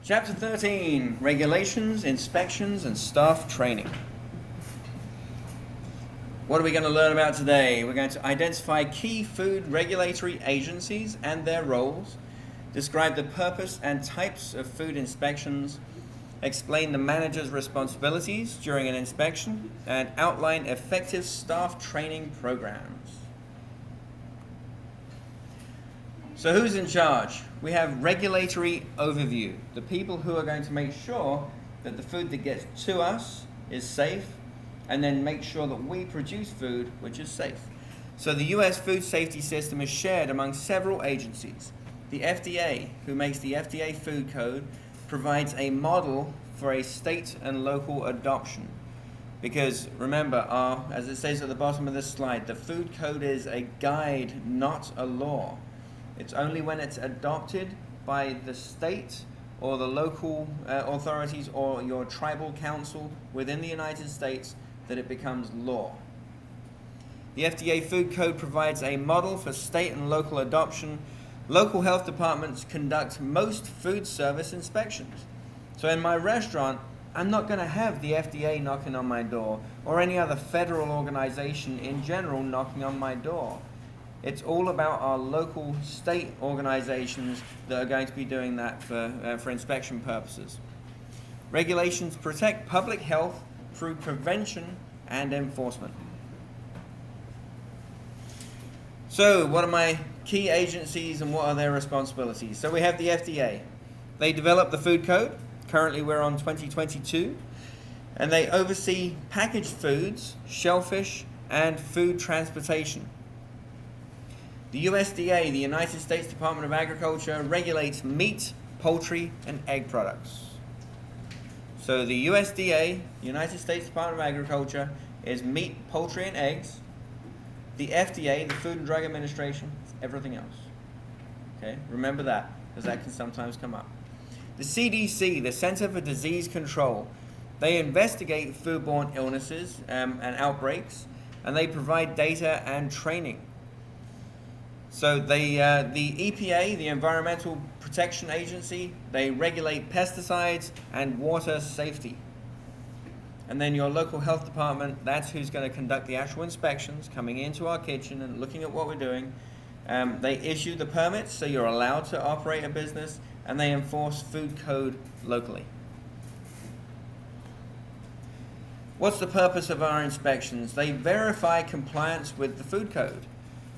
Chapter 13, Regulations, Inspections, and Staff Training. What are we going to learn about today? We're going to identify key food regulatory agencies and their roles, describe the purpose and types of food inspections, explain the manager's responsibilities during an inspection, and outline effective staff training programs. So who's in charge? We have regulatory overview, the people who are going to make sure that the food that gets to us is safe, and then make sure that we produce food which is safe. So the US food safety system is shared among several agencies. The FDA, who makes the FDA food code, provides a model for a state and local adoption. Because remember, as it says at the bottom of this slide, the food code is a guide, not a law. It's only when it's adopted by the state or the local authorities or your tribal council within the United States that it becomes law. The FDA Food Code provides a model for state and local adoption. Local health departments conduct most food service inspections. So in my restaurant, I'm not going to have the FDA knocking on my door or any other federal organization in general knocking on my door. It's all about our local state organizations that are going to be doing that for inspection purposes. Regulations protect public health through prevention and enforcement. So, what are my key agencies and what are their responsibilities? So we have the FDA. They develop the food code. Currently we're on 2022. And they oversee packaged foods, shellfish, and food transportation. The USDA, the United States Department of Agriculture, regulates meat, poultry, and egg products. So the USDA, United States Department of Agriculture, is meat, poultry, and eggs. The FDA, the Food and Drug Administration, is everything else. Okay, remember that, because that can sometimes come up. The CDC, the Center for Disease Control, they investigate foodborne illnesses and outbreaks, and they provide data and training. So the EPA, the Environmental Protection Agency, they regulate pesticides and water safety. And then your local health department, that's who's going to conduct the actual inspections, coming into our kitchen and looking at what we're doing. They issue the permits, so you're allowed to operate a business, and they enforce food code locally. What's the purpose of our inspections? They verify compliance with the food code.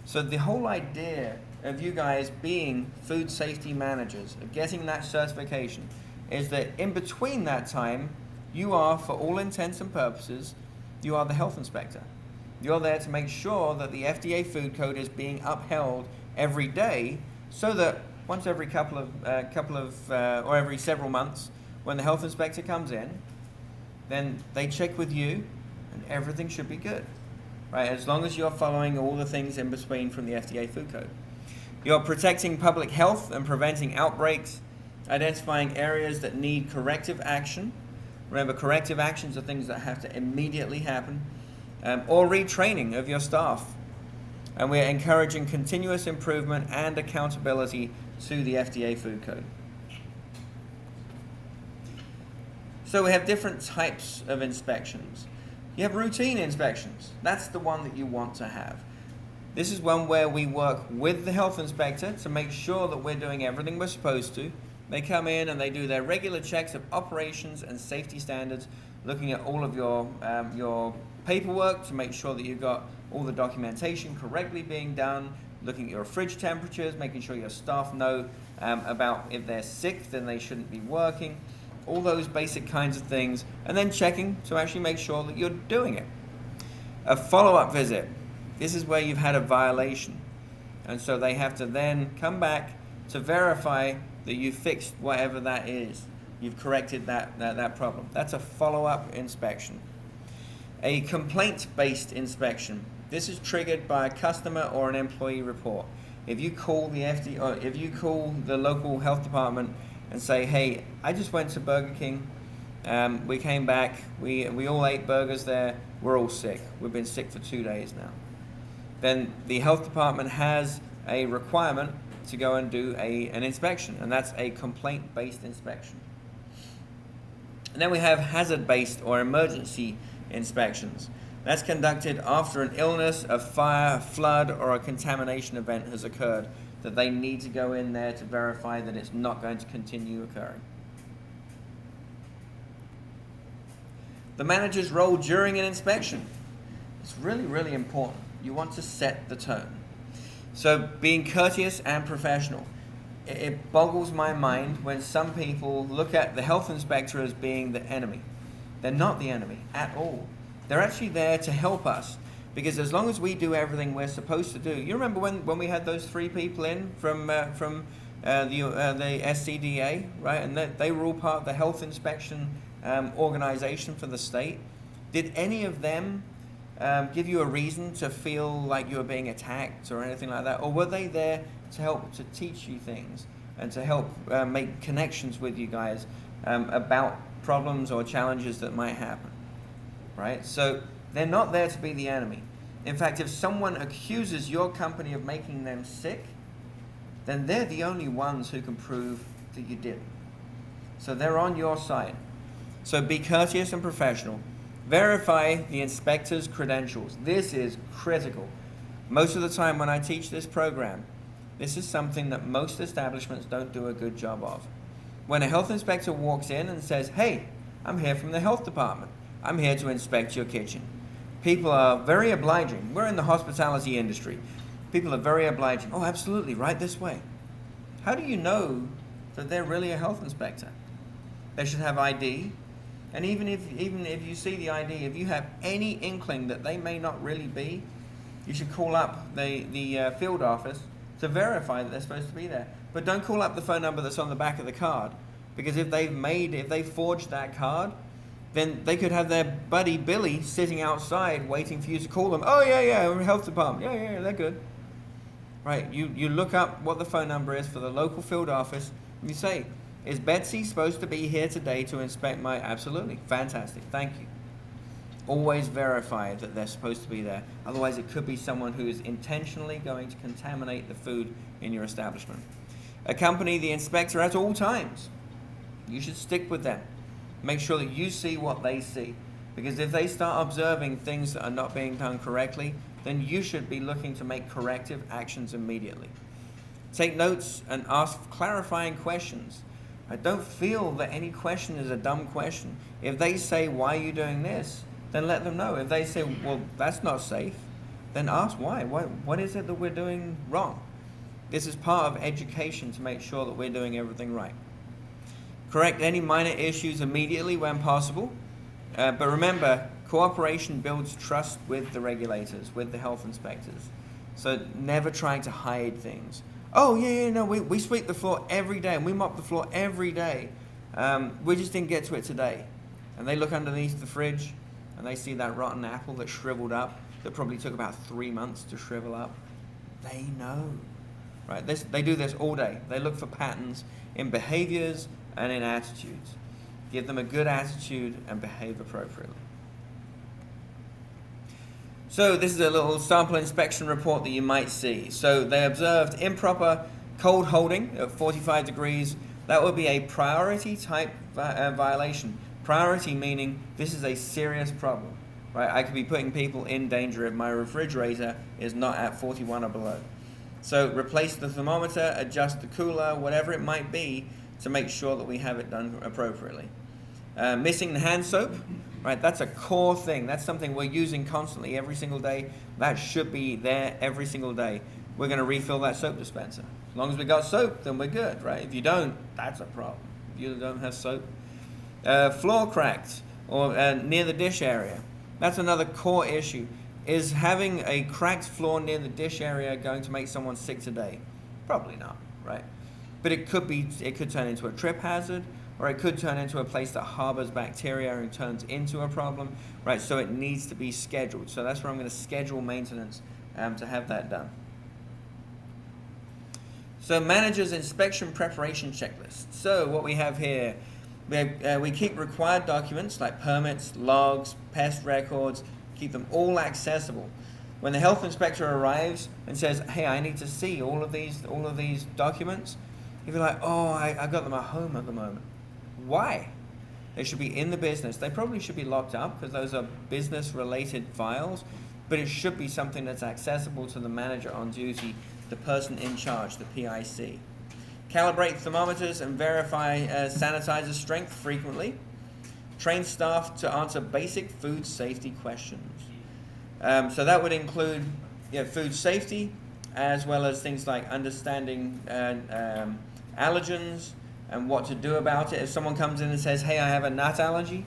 So the whole idea of you guys being food safety managers, of getting that certification, is that in between that time, you are, for all intents and purposes, you are the health inspector. You're there to make sure that the FDA food code is being upheld every day, so that once every or every several months, when the health inspector comes in, then they check with you, and everything should be good. Right, as long as you're following all the things in between from the FDA food code. You're protecting public health and preventing outbreaks, identifying areas that need corrective action. Remember, corrective actions are things that have to immediately happen, or retraining of your staff. And we're encouraging continuous improvement and accountability to the FDA food code. So we have different types of inspections. You have routine inspections. That's the one that you want to have. This is one where we work with the health inspector to make sure that we're doing everything we're supposed to. They come in and they do their regular checks of operations and safety standards, looking at all of your paperwork to make sure that you've got all the documentation correctly being done, looking at your fridge temperatures, making sure your staff know about if they're sick, then they shouldn't be working. All those basic kinds of things, and then checking to actually make sure that you're doing it. A follow-up visit. This is where you've had a violation. And so they have to then come back to verify that you fixed whatever that is. You've corrected that problem. That's a follow-up inspection. A complaint-based inspection. This is triggered by a customer or an employee report. If you call the FDA, or if you call the local health department and say, hey, I just went to Burger King, we came back, we all ate burgers there, we're all sick. We've been sick for 2 days now. Then the health department has a requirement to go and do an inspection, and that's a complaint-based inspection. And then we have hazard-based or emergency inspections. That's conducted after an illness, a fire, a flood, or a contamination event has occurred, that they need to go in there to verify that it's not going to continue occurring. The manager's role during an inspection. It's really, really important. You want to set the tone. So being courteous and professional. It boggles my mind when some people look at the health inspector as being the enemy. They're not the enemy at all. They're actually there to help us, because as long as we do everything we're supposed to do. You remember when we had those 3 people in from the SCDA, right? And they were all part of the health inspection organization for the state. Did any of them give you a reason to feel like you were being attacked or anything like that? Or were they there to help to teach you things and to help make connections with you guys about problems or challenges that might happen, right? So they're not there to be the enemy. In fact, if someone accuses your company of making them sick, then they're the only ones who can prove that you didn't. So they're on your side. So be courteous and professional. Verify the inspector's credentials. This is critical. Most of the time when I teach this program, this is something that most establishments don't do a good job of. When a health inspector walks in and says, "Hey, I'm here from the health department. I'm here to inspect your kitchen." People are very obliging. We're in the hospitality industry. People are very obliging. "Oh, absolutely, right this way." How do you know that they're really a health inspector? They should have ID. And even if you see the ID, if you have any inkling that they may not really be, you should call up the field office to verify that they're supposed to be there. But don't call up the phone number that's on the back of the card, because if they forged that card, then they could have their buddy Billy sitting outside waiting for you to call them. "Oh yeah, we're health department. Yeah, they're good." Right? You look up what the phone number is for the local field office, and you say, "Is Betsy supposed to be here today to inspect my..." "Absolutely. Fantastic. Thank you." Always verify that they're supposed to be there. Otherwise, it could be someone who is intentionally going to contaminate the food in your establishment. Accompany the inspector at all times. You should stick with them. Make sure that you see what they see. Because if they start observing things that are not being done correctly, then you should be looking to make corrective actions immediately. Take notes and ask clarifying questions. I don't feel that any question is a dumb question. If they say, "Why are you doing this?" then let them know. If they say, "Well, that's not safe," then ask why. What is it that we're doing wrong? This is part of education to make sure that we're doing everything right. Correct any minor issues immediately when possible. But remember, cooperation builds trust with the regulators, with the health inspectors. So never trying to hide things. "Oh, no, we sweep the floor every day and we mop the floor every day. We just didn't get to it today." And they look underneath the fridge and they see that rotten apple that shriveled up, that probably took about 3 months to shrivel up. They know, right? They do this all day. They look for patterns in behaviors and in attitudes. Give them a good attitude and behave appropriately. So this is a little sample inspection report that you might see. So they observed improper cold holding at 45 degrees. That would be a priority type violation. Priority meaning this is a serious problem, right? I could be putting people in danger if my refrigerator is not at 41 or below. So replace the thermometer, adjust the cooler, whatever it might be, to make sure that we have it done appropriately. Missing the hand soap, right? That's a core thing. That's something we're using constantly every single day. That should be there every single day. We're going to refill that soap dispenser. As long as we got soap, then we're good, right? If you don't, that's a problem. If you don't have soap. Floor cracked or near the dish area. That's another core issue. Is having a cracked floor near the dish area going to make someone sick today? Probably not, right? But it could turn into a trip hazard, or it could turn into a place that harbors bacteria and turns into a problem, right? So it needs to be scheduled. So that's where I'm going to schedule maintenance to have that done. So manager's inspection preparation checklist. So what we have here, we keep required documents like permits, logs, pest records, keep them all accessible. When the health inspector arrives and says, "Hey, I need to see all of these documents," you'll be like, "Oh, I got them at home at the moment." Why? They should be in the business. They probably should be locked up because those are business-related files, but it should be something that's accessible to the manager on duty, the person in charge, the PIC. Calibrate thermometers and verify sanitizer strength frequently. Train staff to answer basic food safety questions. So that would include food safety, as well as things like understanding allergens and what to do about it. If someone comes in and says, hey, I have a nut allergy,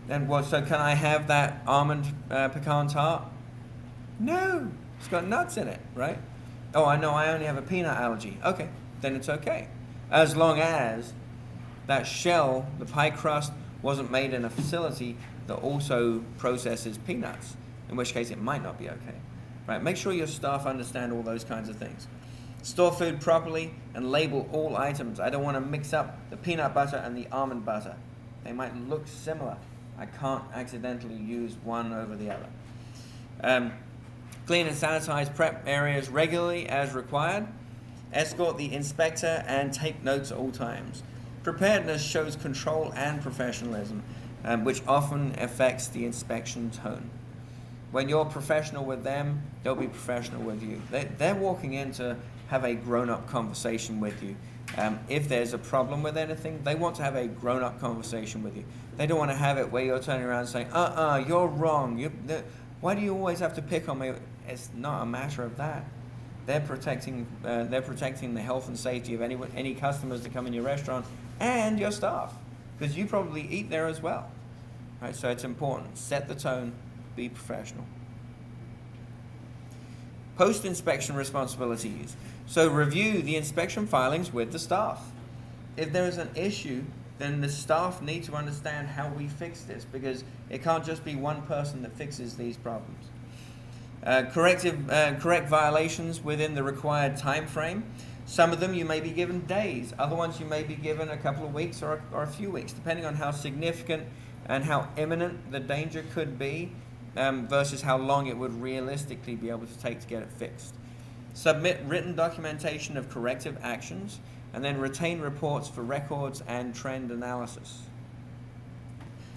then what? So can I have that almond pecan tart? No, it's got nuts in it, right? Oh, I know, I only have a peanut allergy. Okay, then it's okay. As long as that shell, the pie crust, wasn't made in a facility that also processes peanuts, in which case it might not be okay. Right? Make sure your staff understand all those kinds of things. Store food properly and label all items. I don't want to mix up the peanut butter and the almond butter. They might look similar. I can't accidentally use one over the other. Clean and sanitize prep areas regularly as required. Escort the inspector and take notes at all times. Preparedness shows control and professionalism, which often affects the inspection tone. When you're professional with them, they'll be professional with you. They're walking in to have a grown-up conversation with you. If there's a problem with anything, they want to have a grown-up conversation with you. They don't want to have it where you're turning around and saying, you're wrong. Why do you always have to pick on me? It's not a matter of that. They're protecting the health and safety of any customers that come in your restaurant and your staff, because you probably eat there as well. Right? So it's important. Set the tone. Be professional. Post-inspection responsibilities. So review the inspection filings with the staff. If there is an issue, then the staff need to understand how we fix this, because it can't just be one person that fixes these problems. Correct violations within the required time frame. Some of them you may be given days. Other ones you may be given a couple of weeks or a few weeks, depending on how significant and how imminent the danger could be, versus how long it would realistically be able to take to get it fixed. Submit written documentation of corrective actions, and then retain reports for records and trend analysis.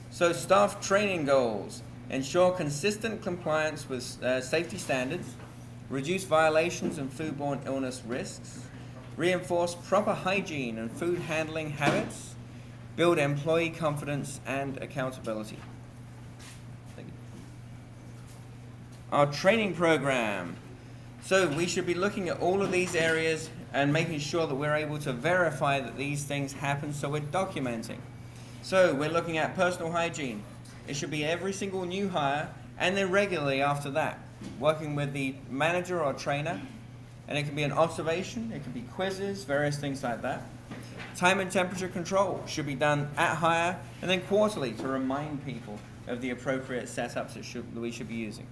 So staff training goals. Ensure consistent compliance with safety standards, reduce violations and foodborne illness risks, reinforce proper hygiene and food handling habits, build employee confidence and accountability. Thank you. Our training program. So we should be looking at all of these areas and making sure that we're able to verify that these things happen, so we're documenting. So we're looking at personal hygiene. It should be every single new hire, and then regularly after that, working with the manager or trainer. And it can be an observation, it can be quizzes, various things like that. Time and temperature control should be done at hire and then quarterly to remind people of the appropriate setups that we should be using.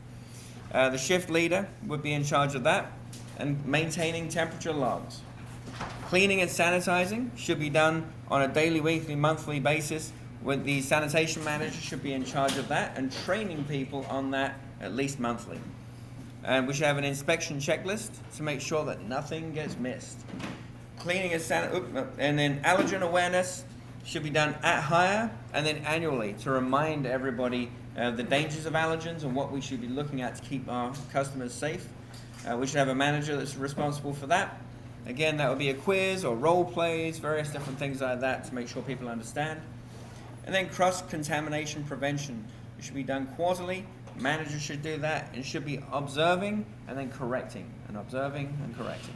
The shift leader would be in charge of that, and maintaining temperature logs. Cleaning and sanitizing should be done on a daily, weekly, monthly basis, with the sanitation manager should be in charge of that, and training people on that at least monthly. And we should have an inspection checklist to make sure that nothing gets missed. Cleaning and then allergen awareness should be done at hire and then annually to remind everybody the dangers of allergens and what we should be looking at to keep our customers safe. We should have a manager that's responsible for that. Again, that would be a quiz or role plays, various different things like that to make sure people understand. And then cross-contamination prevention. It should be done quarterly. Managers should do that and should be observing and then correcting, and observing and correcting.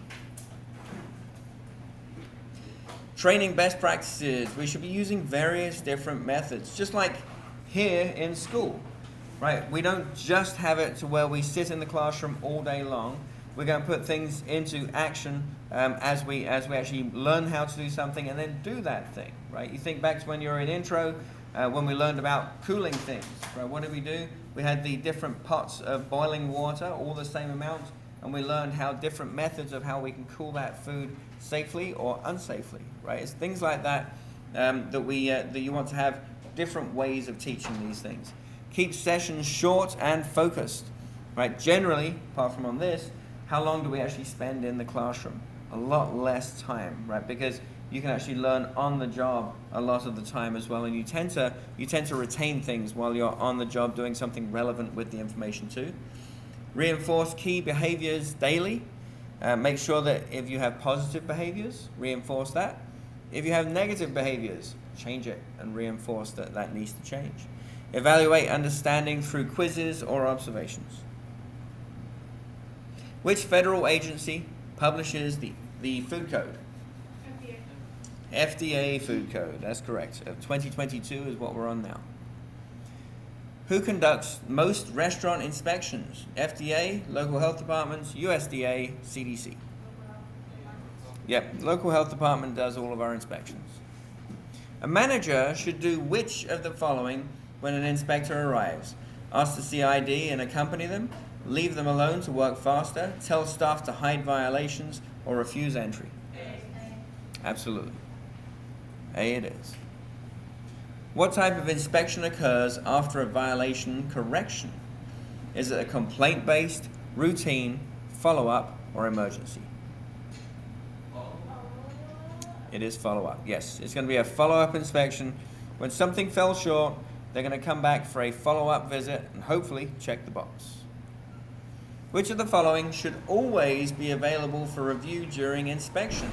Training best practices. We should be using various different methods, just like here in school, right? We don't just have it to where we sit in the classroom all day long. We're going to put things into action as we actually learn how to do something and then do that thing, right? You think back to when you were in intro, when we learned about cooling things, right? What did we do? We had the different pots of boiling water, all the same amount, and we learned how different methods of how we can cool that food safely or unsafely, right? It's things like that that you want to have different ways of teaching these things. Keep sessions short and focused, right? Generally, apart from on this, how long do we actually spend in the classroom? A lot less time, right? Because You can actually learn on the job a lot of the time as well, and you tend to retain things while you're on the job doing something relevant with the information too. Reinforce key behaviors daily. Make sure that if you have positive behaviors, reinforce that. If you have negative behaviors, change it and reinforce that that needs to change. Evaluate understanding through quizzes or observations. Which federal agency publishes the food code? FDA Food Code, that's correct. 2022 is what we're on now. Who conducts most restaurant inspections? FDA, local health departments, USDA, CDC. Yep, local health department does all of our inspections. A manager should do which of the following when an inspector arrives? Ask to see ID and accompany them, leave them alone to work faster, tell staff to hide violations, or refuse entry? Absolutely. A it is. What type of inspection occurs after a violation correction? Is it a complaint-based, routine, follow-up, or emergency? It is follow-up, yes. It's going to be a follow-up inspection. When something fell short, they're going to come back for a follow-up visit and hopefully check the box. Which of the following should always be available for review during inspection?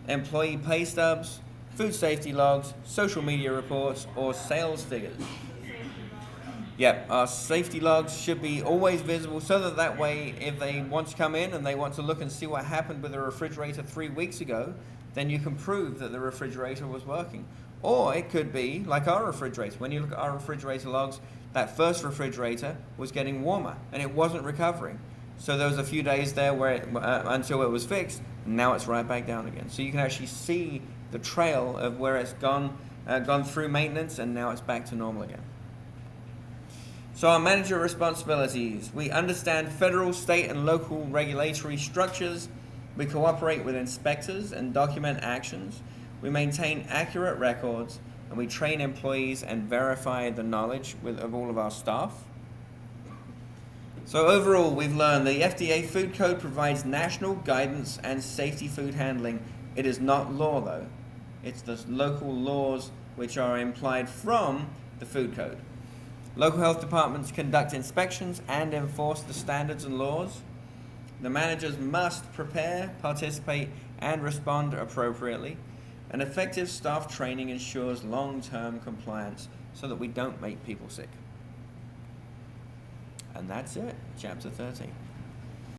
Employee pay stubs, food safety logs, social media reports, or sales figures? Yep, our safety logs should be always visible so that way if they want to come in and they want to look and see what happened with the refrigerator 3 weeks ago, then you can prove that the refrigerator was working. Or it could be like our refrigerator. When you look at our refrigerator logs, that first refrigerator was getting warmer and it wasn't recovering. So there was a few days there where until it was fixed, and now it's right back down again. So you can actually see the trail of where it's gone through maintenance and now it's back to normal again. So our manager responsibilities: we understand federal, state, and local regulatory structures. We cooperate with inspectors and document actions. We maintain accurate records, and we train employees and verify the knowledge of all of our staff. So overall, we've learned the FDA Food Code provides national guidance and safety food handling. It is not law, though. It's the local laws which are implied from the Food Code. Local health departments conduct inspections and enforce the standards and laws. The managers must prepare, participate, and respond appropriately. An effective staff training ensures long-term compliance so that we don't make people sick. And that's it, chapter 13.